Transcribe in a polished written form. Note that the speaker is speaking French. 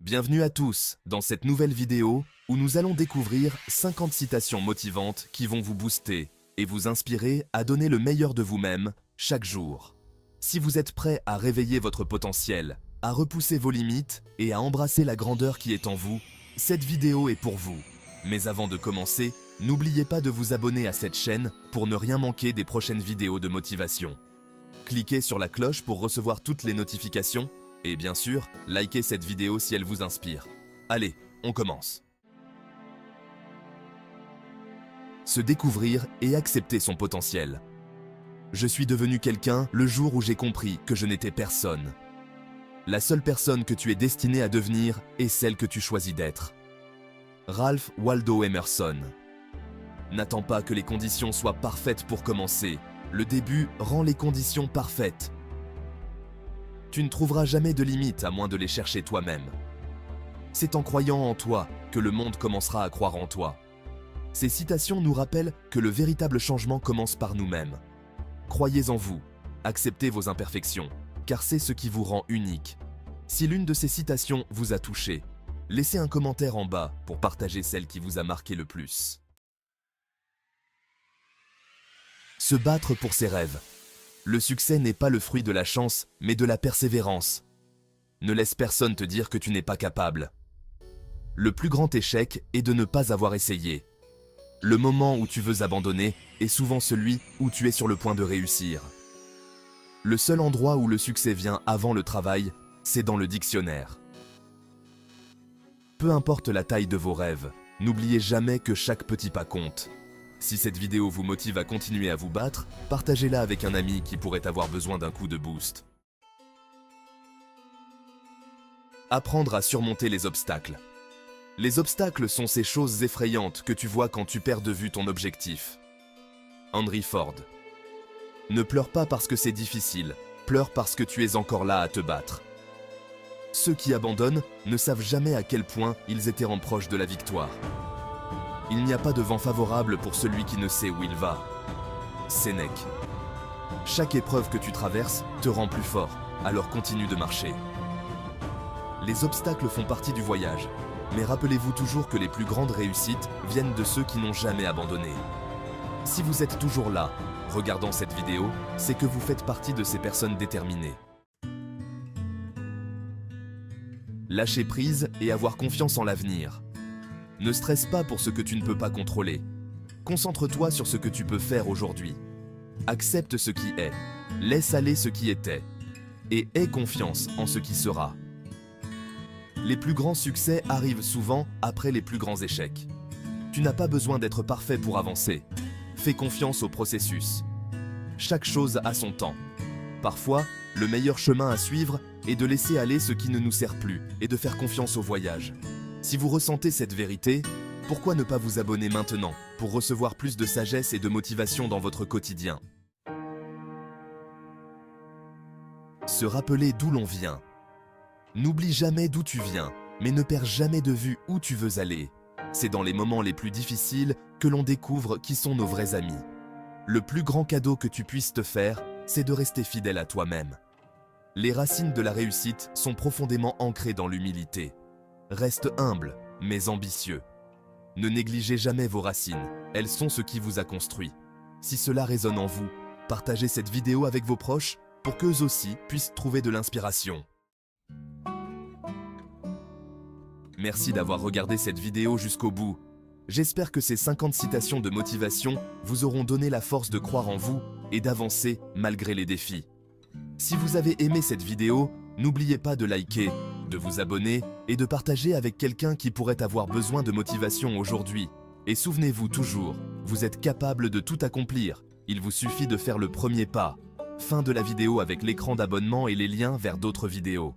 Bienvenue à tous dans cette nouvelle vidéo où nous allons découvrir 50 citations motivantes qui vont vous booster et vous inspirer à donner le meilleur de vous-même chaque jour. Si vous êtes prêt à réveiller votre potentiel, à repousser vos limites et à embrasser la grandeur qui est en vous, cette vidéo est pour vous. Mais avant de commencer, n'oubliez pas de vous abonner à cette chaîne pour ne rien manquer des prochaines vidéos de motivation. Cliquez sur la cloche pour recevoir toutes les notifications et bien sûr, likez cette vidéo si elle vous inspire. Allez, on commence. Se découvrir et accepter son potentiel. Je suis devenu quelqu'un le jour où j'ai compris que je n'étais personne. La seule personne que tu es destiné à devenir est celle que tu choisis d'être. Ralph Waldo Emerson. N'attends pas que les conditions soient parfaites pour commencer. Le début rend les conditions parfaites. Tu ne trouveras jamais de limites à moins de les chercher toi-même. C'est en croyant en toi que le monde commencera à croire en toi. Ces citations nous rappellent que le véritable changement commence par nous-mêmes. Croyez en vous, acceptez vos imperfections, car c'est ce qui vous rend unique. Si l'une de ces citations vous a touché, laissez un commentaire en bas pour partager celle qui vous a marqué le plus. Se battre pour ses rêves. Le succès n'est pas le fruit de la chance, mais de la persévérance. Ne laisse personne te dire que tu n'es pas capable. Le plus grand échec est de ne pas avoir essayé. Le moment où tu veux abandonner est souvent celui où tu es sur le point de réussir. Le seul endroit où le succès vient avant le travail, c'est dans le dictionnaire. Peu importe la taille de vos rêves, n'oubliez jamais que chaque petit pas compte. Si cette vidéo vous motive à continuer à vous battre, partagez-la avec un ami qui pourrait avoir besoin d'un coup de boost. Apprendre à surmonter les obstacles. Les obstacles sont ces choses effrayantes que tu vois quand tu perds de vue ton objectif. Henry Ford. Ne pleure pas parce que c'est difficile, pleure parce que tu es encore là à te battre. Ceux qui abandonnent ne savent jamais à quel point ils étaient en proche de la victoire. Il n'y a pas de vent favorable pour celui qui ne sait où il va. Sénèque. Chaque épreuve que tu traverses te rend plus fort, alors continue de marcher. Les obstacles font partie du voyage, mais rappelez-vous toujours que les plus grandes réussites viennent de ceux qui n'ont jamais abandonné. Si vous êtes toujours là, regardant cette vidéo, c'est que vous faites partie de ces personnes déterminées. Lâcher prise et avoir confiance en l'avenir. Ne stresse pas pour ce que tu ne peux pas contrôler. Concentre-toi sur ce que tu peux faire aujourd'hui. Accepte ce qui est, laisse aller ce qui était, et aie confiance en ce qui sera. Les plus grands succès arrivent souvent après les plus grands échecs. Tu n'as pas besoin d'être parfait pour avancer. Fais confiance au processus. Chaque chose a son temps. Parfois, le meilleur chemin à suivre est de laisser aller ce qui ne nous sert plus et de faire confiance au voyage. Si vous ressentez cette vérité, pourquoi ne pas vous abonner maintenant pour recevoir plus de sagesse et de motivation dans votre quotidien? Se rappeler d'où l'on vient. N'oublie jamais d'où tu viens, mais ne perds jamais de vue où tu veux aller. C'est dans les moments les plus difficiles que l'on découvre qui sont nos vrais amis. Le plus grand cadeau que tu puisses te faire, c'est de rester fidèle à toi-même. Les racines de la réussite sont profondément ancrées dans l'humilité. Reste humble, mais ambitieux. Ne négligez jamais vos racines, elles sont ce qui vous a construit. Si cela résonne en vous, partagez cette vidéo avec vos proches pour qu'eux aussi puissent trouver de l'inspiration. Merci d'avoir regardé cette vidéo jusqu'au bout. J'espère que ces 50 citations de motivation vous auront donné la force de croire en vous et d'avancer malgré les défis. Si vous avez aimé cette vidéo, n'oubliez pas de liker, de vous abonner et de partager avec quelqu'un qui pourrait avoir besoin de motivation aujourd'hui. Et souvenez-vous toujours, vous êtes capable de tout accomplir. Il vous suffit de faire le premier pas. Fin de la vidéo avec l'écran d'abonnement et les liens vers d'autres vidéos.